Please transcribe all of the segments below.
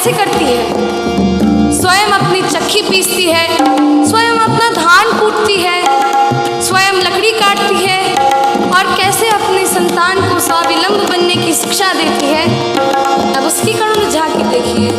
कैसे करती है? स्वयं अपनी चक्की पीसती है, स्वयं अपना धान कूटती है, स्वयं लकड़ी काटती है और कैसे अपनी संतान को स्वावलंबी बनने की शिक्षा देती है। अब उसकी करुण झांकी देखिए।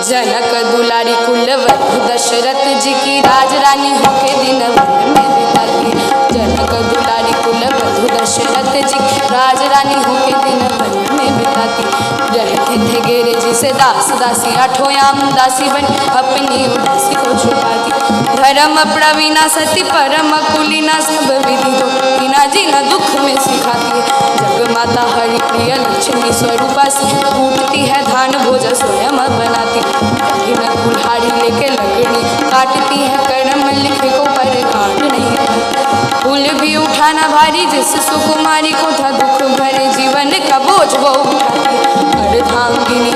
जनक दुलारी कुलवधु दशरथ जी की राजरानी होके दिन वन में बिताती। जनक दुलारी कुलवधु दशरथ जी की राजरानी होके दिन वन में बिताती। रहते थे गेरे जी से दास दासी, आठों याम दासी बन अपनी उदासी को छुपाती। धर्म प्रवीणा सती परम कुलीना, सब विधि तो बिना जीना दुख में सिखाती है। जग माता हरि प्रिय लक्ष्मी स्वरूपा से कूटती है धान भोज स्वयं बनाती। कठिन कुल्हाड़ी लेके लकड़ी काटती है, कर्म लिखे को पर काट नहीं पाती। फूल भी उठाना भारी जिस सुकुमारी को था दुख भरे जीवन का बोझ वो उठाती। अर्धांगिनी